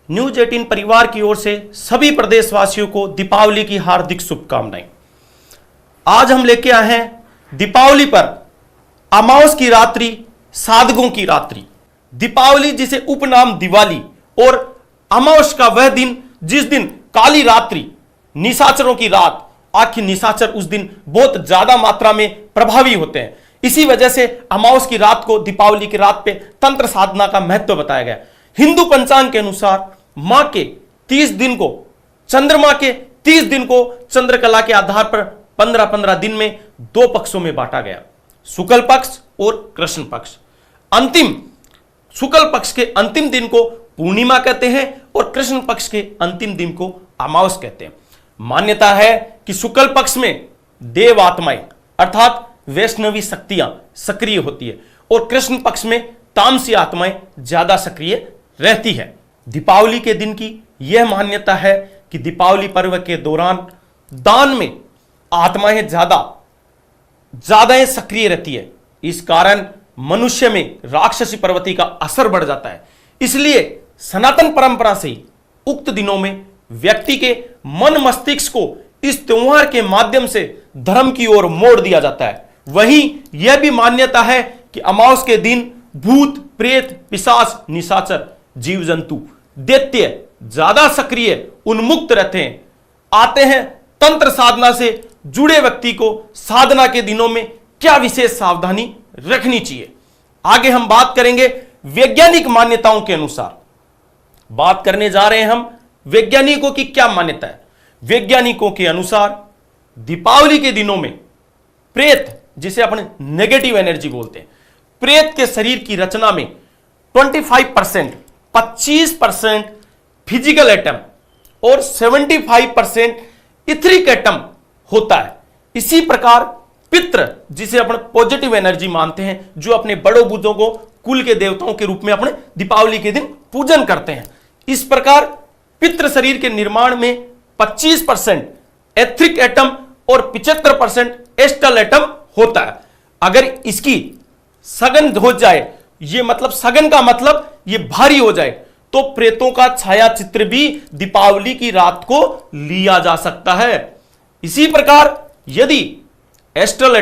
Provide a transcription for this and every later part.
News 18 परिवार की ओर से सभी प्रदेशवासियों को दीपावली की हार्दिक शुभकामनाएं। आज हम लेके आए हैं दीपावली पर अमावस की रात्रि, साधकों की रात्रि। दीपावली जिसे उपनाम दिवाली और अमावस का वह दिन जिस दिन काली रात्रि, निशाचरों की रात। आखिर निशाचर उस दिन बहुत ज्यादा मात्रा में प्रभावी होते हैं। इसी वजह से अमावस की रात को दीपावली की रात पे तंत्र साधना का महत्व बताया गया। हिंदू पंचांग के अनुसार मां के 30 दिन को, चंद्रमा के 30 दिन को चंद्रकला के आधार पर 15-15 दिन में दो पक्षों में बांटा गया, शुक्ल पक्ष और कृष्ण पक्ष। अंतिम शुक्ल पक्ष के अंतिम दिन को पूर्णिमा कहते हैं और कृष्ण पक्ष के अंतिम दिन को अमावस कहते हैं। मान्यता है कि शुक्ल पक्ष में देव आत्माएं अर्थात वैष्णवी शक्तियां सक्रिय होती है और कृष्ण पक्ष में तामसी आत्माएं ज्यादा सक्रिय रहती है। दीपावली के दिन की यह मान्यता है कि दीपावली पर्व के दौरान दान में आत्माएं ज्यादा सक्रिय रहती है। इस कारण मनुष्य में राक्षसी प्रवृत्ति का असर बढ़ जाता है। इसलिए सनातन परंपरा से ही उक्त दिनों में व्यक्ति के मन मस्तिष्क को इस त्योहार के माध्यम से धर्म की ओर मोड़ दिया जाता है। वहीं यह भी मान्यता है कि अमावस के दिन भूत, प्रेत, पिशाच, निशाचर, जीव जंतु, दैत्य ज्यादा सक्रिय, उन्मुक्त रहते हैं। आते हैं तंत्र साधना से जुड़े व्यक्ति को साधना के दिनों में क्या विशेष सावधानी रखनी चाहिए। आगे हम बात करेंगे वैज्ञानिक मान्यताओं के अनुसार। बात करने जा रहे हैं हम वैज्ञानिकों की क्या मान्यता है। वैज्ञानिकों के अनुसार दीपावली के दिनों में प्रेत, जिसे अपने नेगेटिव एनर्जी बोलते हैं, प्रेत के शरीर की रचना में 25% फिजिकल एटम और 75% इथरिक एटम होता है। इसी प्रकार पितृ, जिसे अपने पॉजिटिव एनर्जी मानते हैं, जो अपने बड़ों बुजुर्गों को कुल के देवताओं के रूप में अपने दीपावली के दिन पूजन करते हैं। इस प्रकार पितृ शरीर के निर्माण में 25% एथरिक एटम और 75% एस्टल एटम होता है। अगर इसकी सघन हो जाए, ये मतलब सघन का मतलब ये भारी हो जाए, तो प्रेतों का छाया चित्र भी दीपावली की रात को लिया जा सकता है। इसी प्रकार यदि एस्ट्रल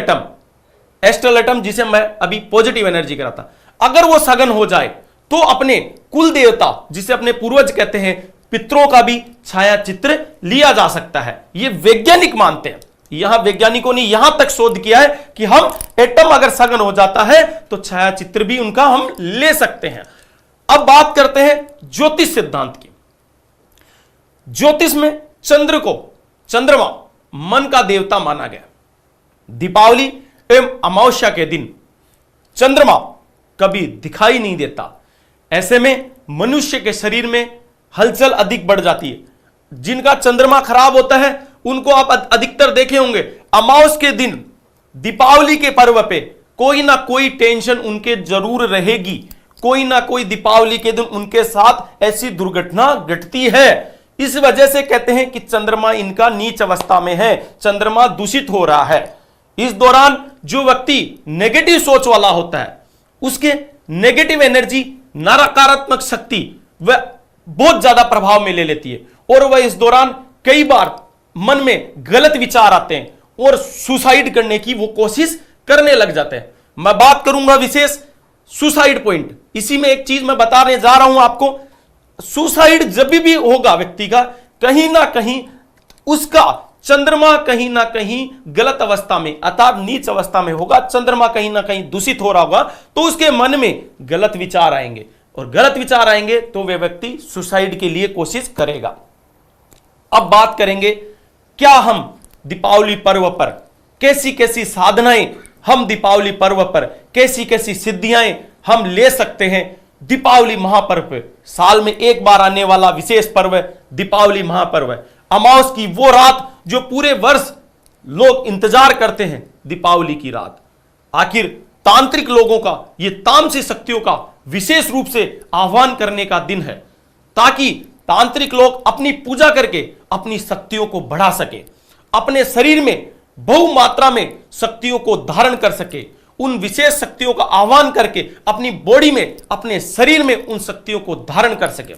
एटम जिसे मैं अभी पॉजिटिव एनर्जी कह रहा था, अगर वो सघन हो जाए तो अपने कुल देवता, जिसे अपने पूर्वज कहते हैं, पितरों का भी छाया चित्र लिया जा सकता है। ये वैज्ञानिक मानते हैं। यहां वैज्ञानिकों ने यहां तक शोध किया है कि हम एटम अगर सघन हो जाता है तो छाया चित्र भी उनका हम ले सकते हैं। अब बात करते हैं ज्योतिष सिद्धांत की। ज्योतिष में चंद्रमा मन का देवता माना गया। दीपावली एवं अमावस्या के दिन चंद्रमा कभी दिखाई नहीं देता। ऐसे में मनुष्य के शरीर में हलचल अधिक बढ़ जाती है। जिनका चंद्रमा खराब होता है उनको आप अधिकतर देखे होंगे, अमावस के दिन दीपावली के पर्व पे कोई ना कोई टेंशन उनके जरूर रहेगी। कोई ना कोई दीपावली के दिन उनके साथ ऐसी दुर्घटना घटती है। इस वजह से कहते हैं कि चंद्रमा इनका नीच अवस्था में है, चंद्रमा दूषित हो रहा है। इस दौरान जो व्यक्ति नेगेटिव सोच वाला होता है, उसके नेगेटिव एनर्जी, नकारात्मक शक्ति वह बहुत ज्यादा प्रभाव में ले लेती है और वह इस दौरान कई बार मन में गलत विचार आते हैं और सुसाइड करने की वो कोशिश करने लग जाते हैं। मैं बात करूंगा विशेष सुसाइड पॉइंट। इसी में एक चीज मैं बताने जा रहा हूं आपको। सुसाइड जब भी होगा व्यक्ति का, कहीं ना कहीं उसका चंद्रमा कहीं ना कहीं गलत अवस्था में अर्थात नीच अवस्था में होगा। चंद्रमा कहीं ना कहीं दूषित हो रहा होगा तो उसके मन में गलत विचार आएंगे और गलत विचार आएंगे तो वह व्यक्ति सुसाइड के लिए कोशिश करेगा। अब बात करेंगे क्या हम दीपावली पर्व पर कैसी कैसी साधनाएं, हम दीपावली पर्व पर कैसी कैसी सिद्धियां हम ले सकते हैं। दीपावली महापर्व साल में एक बार आने वाला विशेष पर्व दीपावली महापर्व है। अमावस की वो रात जो पूरे वर्ष लोग इंतजार करते हैं, दीपावली की रात। आखिर तांत्रिक लोगों का, ये तामसी शक्तियों का विशेष रूप से आह्वान करने का दिन है, ताकि तांत्रिक लोग अपनी पूजा करके अपनी शक्तियों को बढ़ा सके, अपने शरीर में बहु मात्रा में शक्तियों को धारण कर सके, उन विशेष शक्तियों का आह्वान करके अपनी बॉडी में, अपने शरीर में उन शक्तियों को धारण कर सके।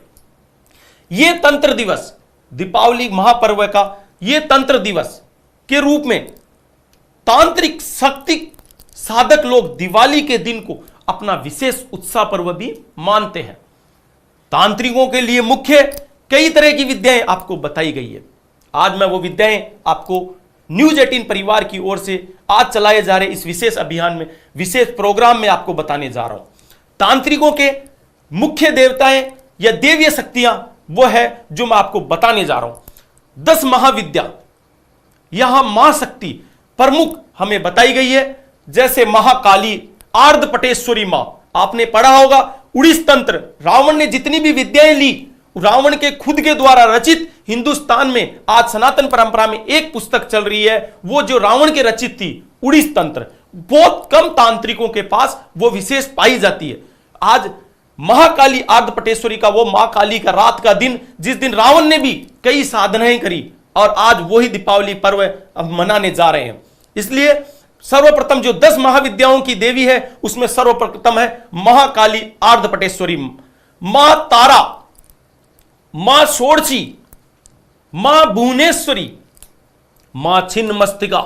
ये तंत्र दिवस, दीपावली महापर्व का ये तंत्र दिवस के रूप में तांत्रिक शक्ति साधक लोग दिवाली के दिन को अपना विशेष उत्साह पर्व भी मानते हैं। तांत्रिकों के लिए मुख्य कई तरह की विद्याएं आपको बताई गई है। आज मैं वो विद्याएं आपको न्यूज 18 परिवार की ओर से आज चलाए जा रहे इस विशेष अभियान में, विशेष प्रोग्राम में आपको बताने जा रहा हूं। तांत्रिकों के मुख्य देवताएं या देवीय शक्तियां वो है जो मैं आपको बताने जा रहा हूं। 10 महाविद्या यहां मां शक्ति प्रमुख हमें बताई गई है, जैसे महाकाली, आर्धपटेश्वरी मां। आपने पढ़ा होगा उड़ीस तंत्र, रावण ने जितनी भी विद्याएं ली, रावण के खुद के द्वारा रचित, हिंदुस्तान में आज सनातन परंपरा में एक पुस्तक चल रही है, वो जो रावण के रचित थी, उड़ीस तंत्र। बहुत कम तांत्रिकों के पास वो विशेष पाई जाती है। आज महाकाली आर्धपटेश्वरी का वो मां काली का रात का दिन, जिस दिन रावण ने भी कई साधनाएं करी, और आज वही दीपावली पर्व अब मनाने जा रहे हैं। इसलिए सर्वप्रथम जो 10 महाविद्याओं की देवी है, उसमें सर्वप्रथम है महाकाली आर्धपटेश्वरी, मां तारा, मां षोडशी, मां भुवनेश्वरी, मां छिन्नमस्तिका,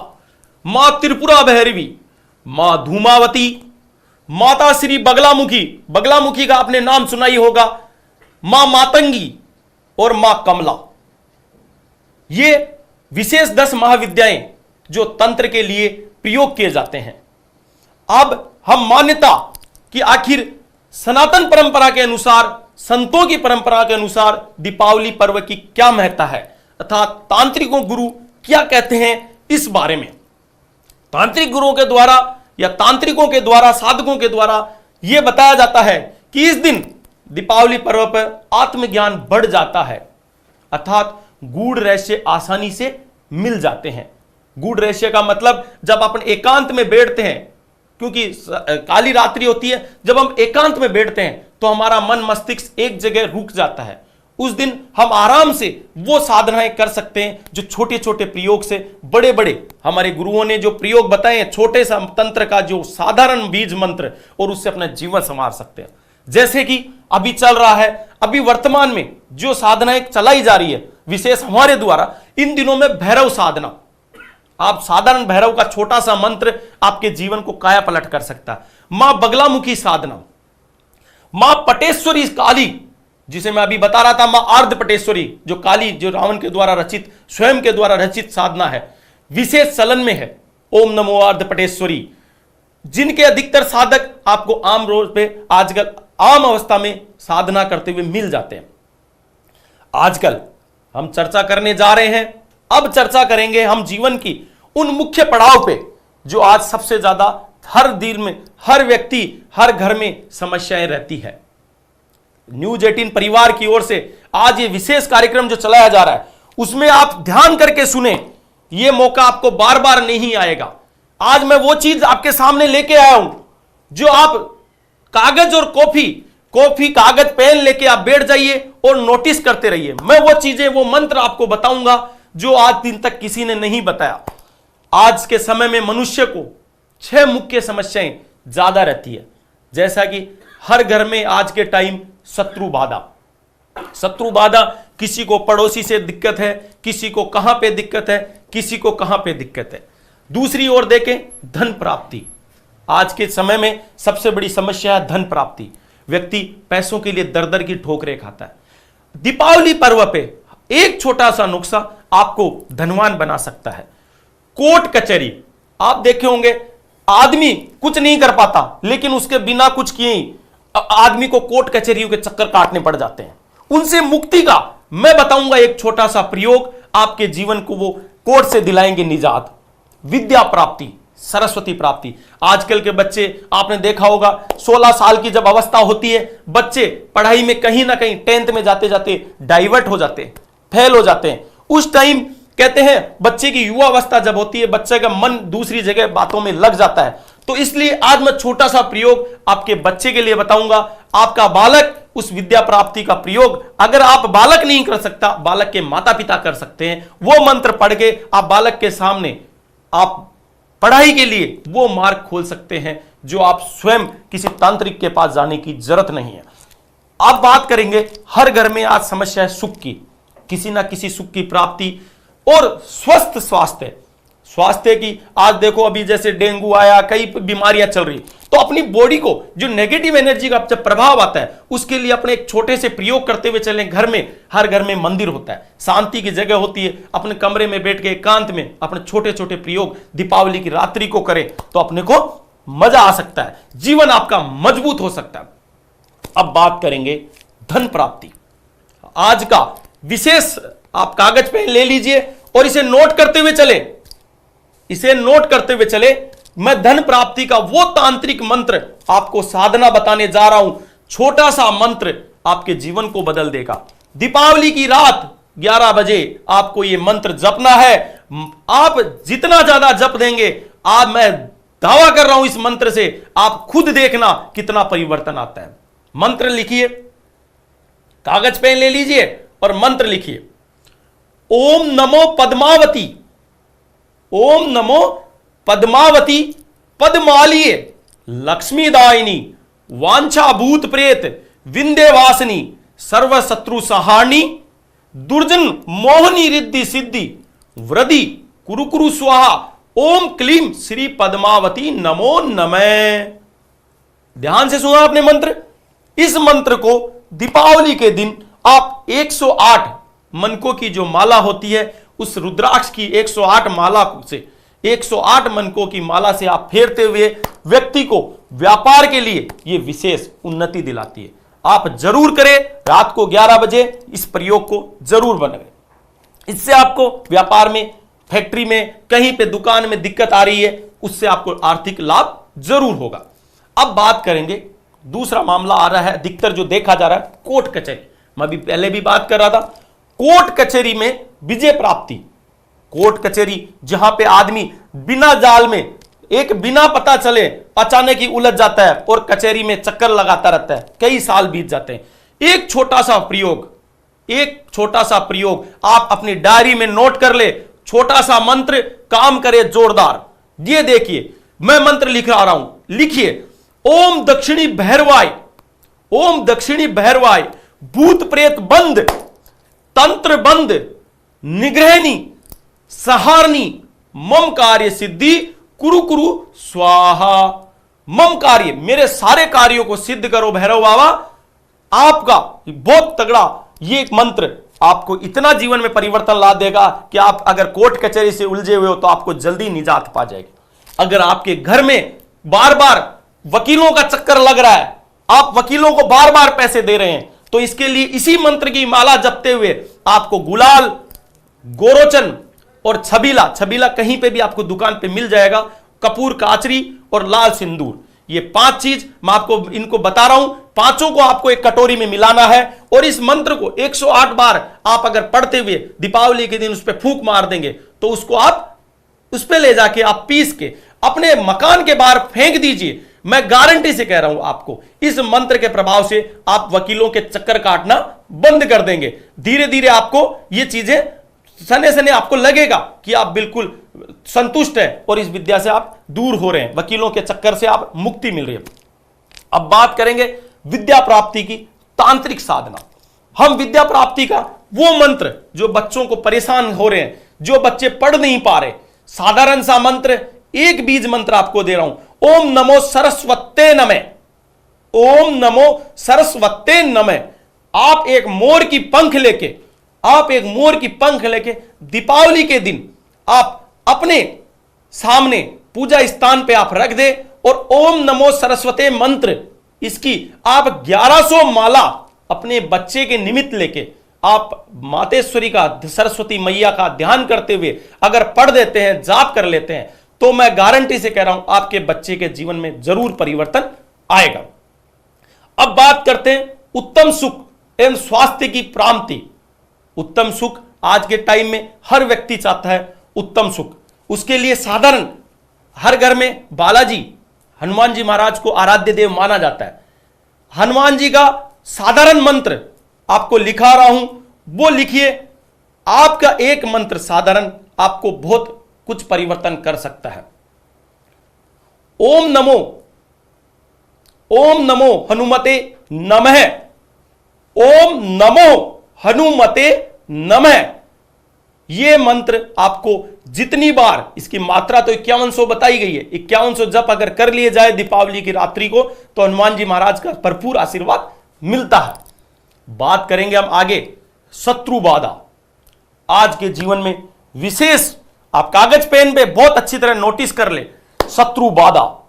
मां त्रिपुरा भैरवी, मां धूमावती, माता श्री बगलामुखी, बगलामुखी का आपने नाम सुना ही होगा, मां मातंगी और मां कमला। ये विशेष 10 महाविद्याएं जो तंत्र के लिए प्रयोग किए जाते हैं। अब हम मान्यता कि आखिर सनातन परंपरा के अनुसार, संतों की परंपरा के अनुसार दीपावली पर्व की क्या महत्ता है, अर्थात तांत्रिकों गुरु क्या कहते हैं इस बारे में। तांत्रिक गुरुओं के द्वारा या तांत्रिकों के द्वारा, साधकों के द्वारा यह बताया जाता है कि इस दिन दीपावली पर्व पर आत्मज्ञान बढ़ जाता है, अर्थात गूढ़ रहस्य आसानी से मिल जाते हैं। गूढ़ रहस्य का मतलब जब अपन एकांत में बैठते हैं, क्योंकि काली रात्रि होती है, जब हम एकांत में बैठते हैं तो हमारा मन मस्तिष्क एक जगह रुक जाता है। उस दिन हम आराम से वो साधनाएं कर सकते हैं जो छोटे छोटे प्रयोग से बड़े बड़े हमारे गुरुओं ने जो प्रयोग बताए हैं, छोटे सा तंत्र का जो साधारण बीज मंत्र, और उससे अपना जीवन संवार सकते हैं। जैसे कि अभी चल रहा है, अभी वर्तमान में जो साधनाएं चलाई जा रही है विशेष हमारे द्वारा इन दिनों में, भैरव साधना। आप साधारण भैरव का छोटा सा मंत्र आपके जीवन को काया पलट कर सकता है। मां बगलामुखी साधना, मां पटेश्वरी काली, जिसे मैं अभी बता रहा था, मां आर्धपटेश्वरी जो काली, जो रावण के द्वारा रचित, स्वयं के द्वारा रचित साधना है, विशेष चलन में है। ओम नमो आर्धपटेश्वरी, जिनके अधिकतर साधक आपको आम रोज पे आजकल आम अवस्था में साधना करते हुए मिल जाते हैं। आजकल हम चर्चा करने जा रहे हैं, अब चर्चा करेंगे हम जीवन की उन मुख्य पड़ाव पे जो आज सबसे ज्यादा हर दिन में, हर व्यक्ति, हर घर में समस्याएं रहती है। न्यूज 18 परिवार की ओर से आज ये विशेष कार्यक्रम जो चलाया जा रहा है, उसमें आप ध्यान करके सुने, ये मौका आपको बार बार नहीं आएगा। आज मैं वो चीज आपके सामने लेके आया हूं जो आप कागज और कॉफी कागज पेन लेके आप बैठ जाइए और नोटिस करते रहिए। मैं वो चीजें, वो मंत्र आपको बताऊंगा जो आज दिन तक किसी ने नहीं बताया। आज के समय में मनुष्य को 6 मुख्य समस्याएं ज्यादा रहती है, जैसा कि हर घर में आज के टाइम शत्रु बाधा, किसी को पड़ोसी से दिक्कत है, किसी को कहां पे दिक्कत है, किसी को कहां पे दिक्कत है। दूसरी ओर देखें, धन प्राप्ति। आज के समय में सबसे बड़ी समस्या है धन प्राप्ति। व्यक्ति पैसों के लिए दर दर की ठोकरें खाता है। दीपावली पर्व पे एक छोटा सा नुस्खा आपको धनवान बना सकता है। कोर्ट कचहरी, आप देखे होंगे आदमी कुछ नहीं कर पाता, लेकिन उसके बिना कुछ किए ही आदमी को कोर्ट कचहरियों के चक्कर काटने पड़ जाते हैं। उनसे मुक्ति का मैं बताऊंगा एक छोटा सा प्रयोग, आपके जीवन को वो कोर्ट से दिलाएंगे निजात। विद्या प्राप्ति, सरस्वती प्राप्ति। आजकल के बच्चे आपने देखा होगा 16 साल की जब अवस्था होती है, बच्चे पढ़ाई में कहीं ना कहीं 10th में जाते जाते डाइवर्ट हो जाते हैं, फेल हो जाते हैं। उस टाइम कहते हैं बच्चे की युवा अवस्था जब होती है, बच्चे का मन दूसरी जगह बातों में लग जाता है। तो इसलिए आज मैं छोटा सा प्रयोग आपके बच्चे के लिए बताऊंगा। आपका बालक उस विद्या प्राप्ति का प्रयोग, अगर आप बालक नहीं कर सकता, बालक के माता पिता कर सकते हैं। वो मंत्र पढ़ के आप बालक के सामने आप पढ़ाई के लिए वो मार्ग खोल सकते हैं जो आप स्वयं किसी तांत्रिक के पास जाने की जरूरत नहीं है। अब बात करेंगे, हर घर में आज समस्या है सुख की, किसी ना किसी सुख की प्राप्ति और स्वस्थ स्वास्थ्य। स्वास्थ्य की आज देखो, अभी जैसे डेंगू आया, कई बीमारियां चल रही, तो अपनी बॉडी को जो नेगेटिव एनर्जी का जब प्रभाव आता है उसके लिए अपने एक छोटे से प्रयोग करते हुए चलें। घर में, हर घर में मंदिर होता है, शांति की जगह होती है, अपने कमरे में बैठ के एकांत में अपने छोटे छोटे प्रयोग दीपावली की रात्रि को करें तो अपने को मजा आ सकता है, जीवन आपका मजबूत हो सकता है। अब बात करेंगे धन प्राप्ति। आज का विशेष आप कागज पेन ले लीजिए और इसे नोट करते हुए चले, इसे नोट करते हुए चले। मैं धन प्राप्ति का वो तांत्रिक मंत्र आपको साधना बताने जा रहा हूं, छोटा सा मंत्र आपके जीवन को बदल देगा। दीपावली की रात 11 बजे आपको यह मंत्र जपना है। आप जितना ज्यादा जप देंगे, आज मैं दावा कर रहा हूं इस मंत्र से, आप खुद देखना कितना परिवर्तन आता है। मंत्र लिखिए, कागज पेन ले लीजिए और मंत्र लिखिए। ओम नमो पद्मावती, ओम नमो पद्मावती पद्मालिये लक्ष्मीदायिनी वांछा भूत प्रेत विंध्यवासिनी सर्वशत्रु सहारणी दुर्जन मोहनी रिद्धि सिद्धि वृद्धि कुरु कुरु स्वाहा ओम क्लीम श्री पद्मावती नमो नमः। ध्यान से सुना आपने मंत्र। इस मंत्र को दीपावली के दिन आप 108 मनकों की जो माला होती है, उस रुद्राक्ष की 108 माला से 108 मनकों की माला से आप फेरते हुए व्यक्ति को व्यापार के लिए यह विशेष उन्नति दिलाती है। आप जरूर करें, रात को 11 बजे इस प्रयोग को जरूर बनाएं। इससे आपको व्यापार में, फैक्ट्री में, कहीं पे दुकान में दिक्कत आ रही है, उससे आपको आर्थिक लाभ जरूर होगा। अब बात करेंगे, दूसरा मामला आ रहा है अधिकतर जो देखा जा रहा है, कोर्ट कचहरी। मैं भी पहले भी बात कर रहा था, कोर्ट कचहरी में विजय प्राप्ति। कोर्ट कचहरी जहां पे आदमी बिना जाल में, एक बिना पता चले अचानक ही उलझ जाता है और कचहरी में चक्कर लगाता रहता है, कई साल बीत जाते हैं। एक छोटा सा प्रयोग, एक छोटा सा प्रयोग आप अपनी डायरी में नोट कर ले, छोटा सा मंत्र काम करे जोरदार। ये देखिए, मैं मंत्र लिख रहा हूं, लिखिए। ओम दक्षिणी भैरवाय, ओम दक्षिणी भैरवाय भूत प्रेत बंद तंत्र बंद निग्रहणी सहारणी मम कार्य सिद्धि कुरु कुरु स्वाहा। मम कार्य, मेरे सारे कार्यों को सिद्ध करो भैरव बाबा। आपका बहुत तगड़ा ये मंत्र आपको इतना जीवन में परिवर्तन ला देगा कि आप अगर कोर्ट कचहरी से उलझे हुए हो तो आपको जल्दी निजात पा जाएगी। अगर आपके घर में बार बार वकीलों का चक्कर लग रहा है, आप वकीलों को बार बार पैसे दे रहे हैं, तो इसके लिए इसी मंत्र की माला जपते हुए आपको गुलाल, गोरोचन और छबीला, छबीला कहीं पे भी आपको दुकान पे मिल जाएगा, कपूर काचरी और लाल सिंदूर, ये 5 चीज मैं आपको इनको बता रहा हूं। पांचों को आपको एक कटोरी में मिलाना है और इस मंत्र को 108 बार आप अगर पढ़ते हुए दीपावली के दिन उस पर फूंक मार देंगे तो उसको आप उस पर ले जाके आप पीस के अपने मकान के बाहर फेंक दीजिए। मैं गारंटी से कह रहा हूं आपको, इस मंत्र के प्रभाव से आप वकीलों के चक्कर काटना बंद कर देंगे। धीरे धीरे आपको ये चीजें सने सने आपको लगेगा कि आप बिल्कुल संतुष्ट हैं और इस विद्या से आप दूर हो रहे हैं, वकीलों के चक्कर से आप मुक्ति मिल रही है। अब बात करेंगे विद्या प्राप्ति की तांत्रिक साधना। हम विद्या प्राप्ति का वो मंत्र जो बच्चों को परेशान हो रहे हैं, जो बच्चे पढ़ नहीं पा रहे, साधारण सा मंत्र, एक बीज मंत्र आपको दे रहा हूं। ओम नमो सरस्वते नमः, ओम नमो सरस्वते नमः। आप एक मोर की पंख लेके, आप एक मोर की पंख लेके दीपावली के दिन आप अपने सामने पूजा स्थान पे आप रख दे और ओम नमो सरस्वते मंत्र, इसकी आप 1100 माला अपने बच्चे के निमित्त लेके आप मातेश्वरी का, सरस्वती मैया का ध्यान करते हुए अगर पढ़ देते हैं, जाप कर लेते हैं, तो मैं गारंटी से कह रहा हूं आपके बच्चे के जीवन में जरूर परिवर्तन आएगा। अब बात करते हैं उत्तम सुख एवं स्वास्थ्य की प्राप्ति। उत्तम सुख आज के टाइम में हर व्यक्ति चाहता है, उत्तम सुख। उसके लिए साधारण हर घर में बालाजी, हनुमान जी महाराज को आराध्य देव माना जाता है। हनुमान जी का साधारण मंत्र आपको लिखा रहा हूं, वो लिखिए। आपका एक मंत्र साधारण आपको बहुत कुछ परिवर्तन कर सकता है। ओम नमो हनुमते नमः ओम नमो हनुमते नमः। यह मंत्र आपको जितनी बार, इसकी मात्रा तो 5100 बताई गई है, 5100 जप अगर कर लिए जाए दीपावली की रात्रि को तो हनुमान जी महाराज का भरपूर आशीर्वाद मिलता है। बात करेंगे हम आगे शत्रु बाधा। आज के जीवन में विशेष आप कागज पेन पे बहुत अच्छी तरह नोटिस कर ले, शत्रु बाधा।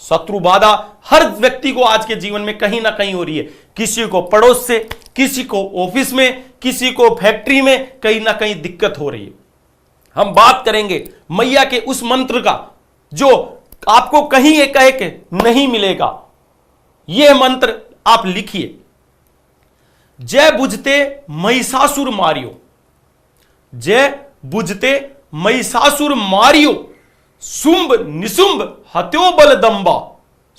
शत्रु बाधा हर व्यक्ति को आज के जीवन में कहीं ना कहीं हो रही है। किसी को पड़ोस से, किसी को ऑफिस में, किसी को फैक्ट्री में, कहीं ना कहीं दिक्कत हो रही है। हम बात करेंगे मैया के उस मंत्र का जो आपको कहीं एकाएक नहीं मिलेगा। यह मंत्र आप लिखिए, जय बुझते महिषासुर मारियो, जय बुझते महिषासुर मारियो, शुंभ निशुंभ हत्यो बल दंबा,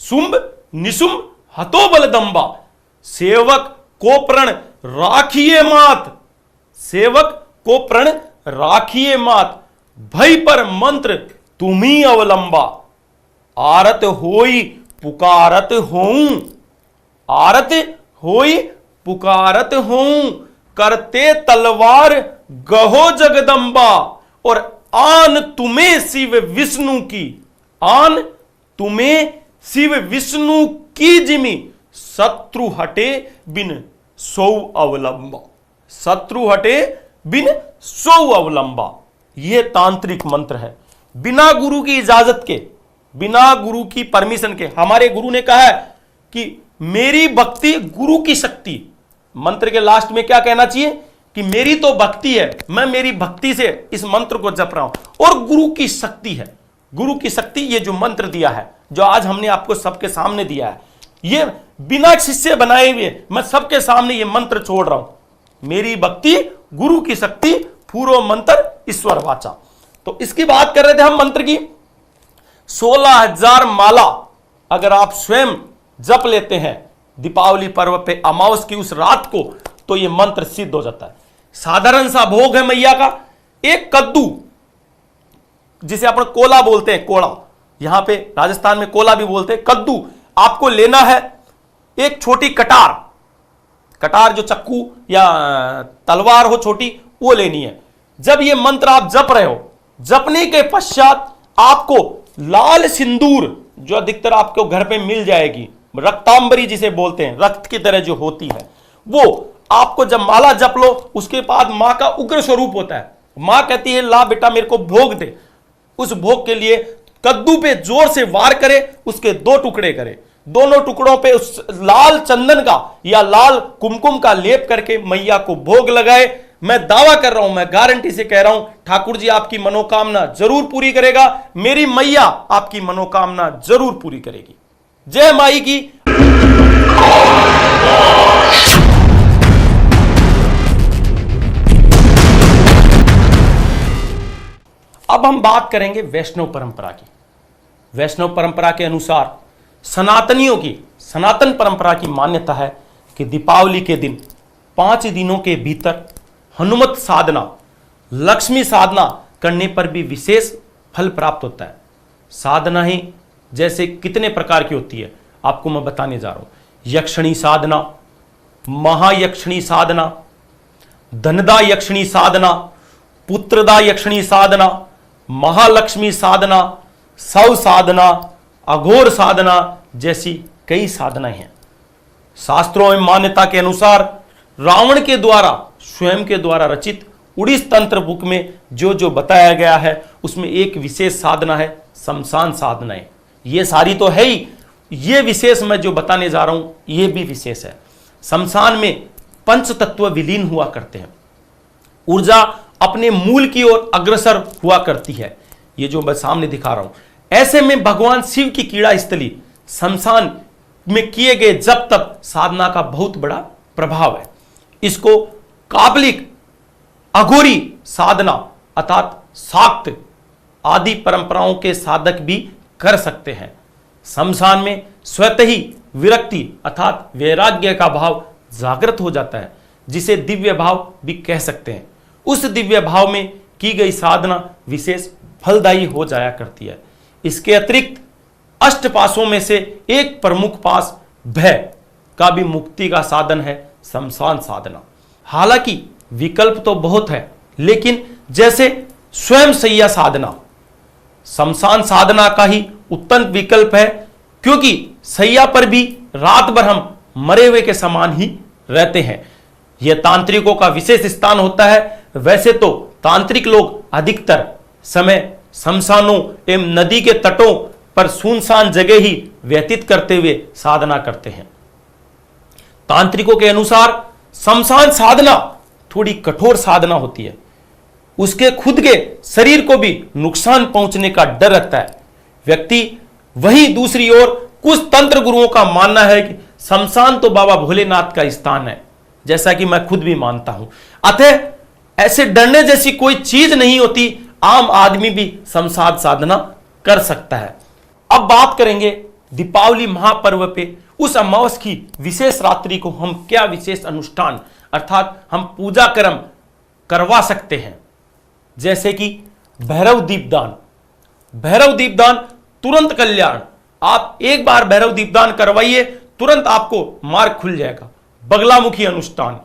शुंभ निशुंभ हतो बल दंबा, सेवक को प्रण राखिए मात, सेवक को प्रण राखिए मात, भय पर मंत्र तुम्ही अवलंबा, आरत होई पुकारत होऊं, आरत होई पुकारत होऊं, करते तलवार गहो जगदंबा, और आन तुम्हें शिव विष्णु की, आन तुम्हें शिव विष्णु की जिमी, शत्रु हटे बिन सौ अवलंबा, शत्रु हटे बिन सौ अवलंबा। यह तांत्रिक मंत्र है। बिना गुरु की इजाजत के, बिना गुरु की परमिशन के, हमारे गुरु ने कहा है कि मेरी भक्ति गुरु की शक्ति। मंत्र के लास्ट में क्या कहना चाहिए कि मेरी तो भक्ति है, मैं मेरी भक्ति से इस मंत्र को जप रहा हूं, और गुरु की शक्ति है। गुरु की शक्ति, ये जो मंत्र दिया है, जो आज हमने आपको सबके सामने दिया है, ये बिना शिष्य बनाए हुए मैं सबके सामने ये मंत्र छोड़ रहा हूं। मेरी भक्ति गुरु की शक्ति, पूर्व मंत्र ईश्वर वाचा। तो इसकी बात कर रहे थे हम मंत्र की। 16,000 माला अगर आप स्वयं जप लेते हैं दीपावली पर्व पे अमावस की उस रात को, तो यह मंत्र सिद्ध हो जाता है। साधारण सा भोग है मैया का, एक कद्दू, जिसे अपन कोला बोलते हैं, कोड़ा, यहां पे राजस्थान में कोला भी बोलते हैं, कद्दू आपको लेना है। एक छोटी कटार, कटार जो चक्कू या तलवार हो छोटी, वो लेनी है। जब ये मंत्र आप जप रहे हो, जपने के पश्चात आपको लाल सिंदूर, जो अधिकतर आपको घर पे मिल जाएगी, रक्तांबरी जिसे बोलते हैं, रक्त की तरह जो होती है, वो आपको जब माला जप लो, उसके बाद मां का उग्र स्वरूप होता है। मां कहती है ला बेटा मेरे को भोग दे। उस भोग के लिए कद्दू पे जोर से वार करे, उसके 2 टुकड़े करे, दोनों टुकड़ों पे उस लाल चंदन का या लाल कुमकुम का लेप करके मैया को भोग लगाए। मैं दावा कर रहा हूं, मैं गारंटी से कह रहा हूं, ठाकुर जी आपकी मनोकामना जरूर पूरी करेगा। मेरी मैया आपकी मनोकामना जरूर पूरी करेगी। जय माई की। अब हम बात करेंगे वैष्णव परंपरा की। वैष्णव परंपरा के अनुसार सनातनियों की, सनातन परंपरा की मान्यता है कि दीपावली के दिन 5 दिनों के भीतर हनुमत साधना, लक्ष्मी साधना करने पर भी विशेष फल प्राप्त होता है। साधना ही जैसे कितने प्रकार की होती है आपको मैं बताने जा रहा हूं। यक्षिणी साधना, महायक्षिणी साधना, धनदा यक्षिणी साधना, पुत्रदा यक्षिणी साधना, महालक्ष्मी साधना, सौ साधना, अघोर साधना जैसी कई साधनाएं हैं। शास्त्रों में मान्यता के अनुसार रावण के द्वारा, स्वयं के द्वारा रचित उड़ीस तंत्र बुक में जो जो बताया गया है, उसमें एक विशेष साधना है शमशान साधनाएं। ये सारी तो है ही, ये विशेष मैं जो बताने जा रहा हूं ये भी विशेष है। शमशान में पंच तत्व विलीन हुआ करते हैं, ऊर्जा अपने मूल की ओर अग्रसर हुआ करती है। ये जो मैं सामने दिखा रहा हूं, ऐसे में भगवान शिव की कीड़ा स्थली शमशान में किए गए जब तब साधना का बहुत बड़ा प्रभाव है। इसको काबलिक, अघोरी साधना अर्थात शाक्त आदि परंपराओं के साधक भी कर सकते हैं। शमशान में स्वतः ही विरक्ति अर्थात वैराग्य का भाव जागृत हो जाता है, जिसे दिव्य भाव भी कह सकते हैं। उस दिव्य भाव में की गई साधना विशेष फलदायी हो जाया करती है। इसके अतिरिक्त अष्ट पासों में से एक प्रमुख पास भय का भी मुक्ति का साधन है शमशान साधना। हालांकि विकल्प तो बहुत है, लेकिन जैसे स्वयं सैया साधना शमशान साधना का ही उत्तम विकल्प है, क्योंकि सैया पर भी रात भर हम मरे हुए के समान ही रहते हैं। यह तांत्रिकों का विशेष स्थान होता है। वैसे तो तांत्रिक लोग अधिकतर समय शमशानों एवं नदी के तटों पर सुनसान जगह ही व्यतीत करते हुए साधना करते हैं। तांत्रिकों के अनुसार शमशान साधना थोड़ी कठोर साधना होती है। उसके खुद के शरीर को भी नुकसान पहुंचने का डर रहता है व्यक्ति। वहीं दूसरी ओर कुछ तंत्र गुरुओं का मानना है कि शमशान तो बाबा भोलेनाथ का स्थान है, जैसा कि मैं खुद भी मानता हूं। अतः ऐसे डरने जैसी कोई चीज नहीं होती, आम आदमी भी शमशान साधना कर सकता है। अब बात करेंगे दीपावली महापर्व पे उस अमावस की विशेष रात्रि को हम क्या विशेष अनुष्ठान अर्थात हम पूजा कर्म करवा सकते हैं। जैसे कि भैरव दीपदान। भैरव दीपदान तुरंत कल्याण। आप एक बार भैरव दीपदान करवाइए, तुरंत आपको मार्ग खुल जाएगा। बगलामुखी अनुष्ठान,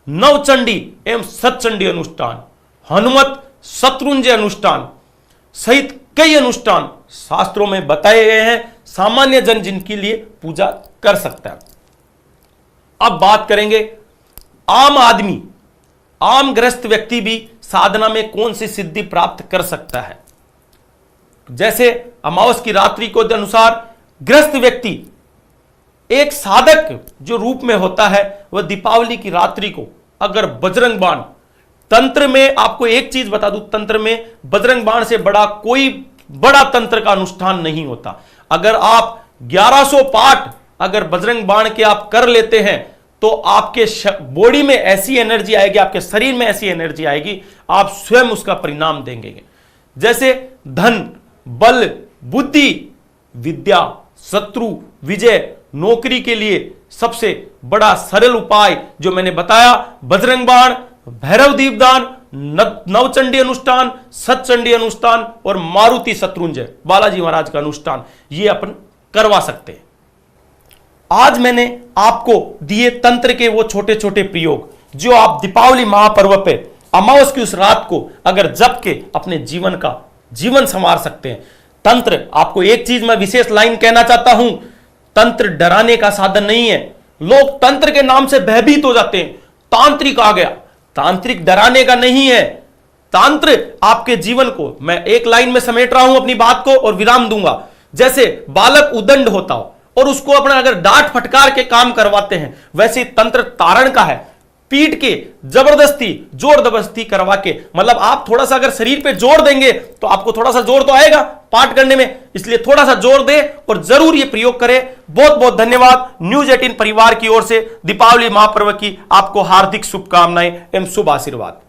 नवचंडी एवं सतचंडी अनुष्ठान, हनुमत शत्रुंजय अनुष्ठान सहित कई अनुष्ठान शास्त्रों में बताए गए हैं, सामान्य जन जिनके लिए पूजा कर सकता है। अब बात करेंगे आम आदमी, आम ग्रस्त व्यक्ति भी साधना में कौन सी सिद्धि प्राप्त कर सकता है। जैसे अमावस की रात्रि को अनुसार ग्रस्त व्यक्ति एक साधक जो रूप में होता है, वह दीपावली की रात्रि को अगर बजरंग बाण, तंत्र में आपको एक चीज बता दूं, तंत्र में बजरंग बाण से बड़ा कोई बड़ा तंत्र का अनुष्ठान नहीं होता। अगर आप 1100 पाठ अगर बजरंग बाण के आप कर लेते हैं तो आपके बॉडी में ऐसी एनर्जी आएगी, आपके शरीर में ऐसी एनर्जी आएगी, आप स्वयं उसका परिणाम देंगे। जैसे धन, बल, बुद्धि, विद्या, शत्रु विजय, नौकरी के लिए सबसे बड़ा सरल उपाय जो मैंने बताया, बजरंग बाण, भैरव दीपदान, नवचंडी अनुष्ठान, सतचंडी अनुष्ठान और मारुति शत्रुंजय बालाजी महाराज का अनुष्ठान, ये अपन करवा सकते हैं। आज मैंने आपको दिए तंत्र के वो छोटे छोटे प्रयोग जो आप दीपावली महापर्व पे अमावस की उस रात को अगर जप के अपने जीवन का जीवन संवार सकते हैं। तंत्र, आपको एक चीज मैं विशेष लाइन कहना चाहता हूं, तंत्र डराने का साधन नहीं है। लोग तंत्र के नाम से भयभीत हो जाते हैं, तांत्रिक आ गया। तांत्रिक डराने का नहीं है। तंत्र आपके जीवन को, मैं एक लाइन में समेट रहा हूं अपनी बात को और विराम दूंगा। जैसे बालक उदंड होता हो और उसको अपना अगर डांट फटकार के काम करवाते हैं, वैसे तंत्र तारण का है। पीट के जबरदस्ती जोर जबरदस्ती करवा के, मतलब आप थोड़ा सा अगर शरीर पे जोर देंगे तो आपको थोड़ा सा जोर तो आएगा पाठ करने में, इसलिए थोड़ा सा जोर दे और जरूर ये प्रयोग करें। बहुत बहुत धन्यवाद। न्यूज 18 परिवार की ओर से दीपावली महापर्व की आपको हार्दिक शुभकामनाएं एवं शुभ आशीर्वाद।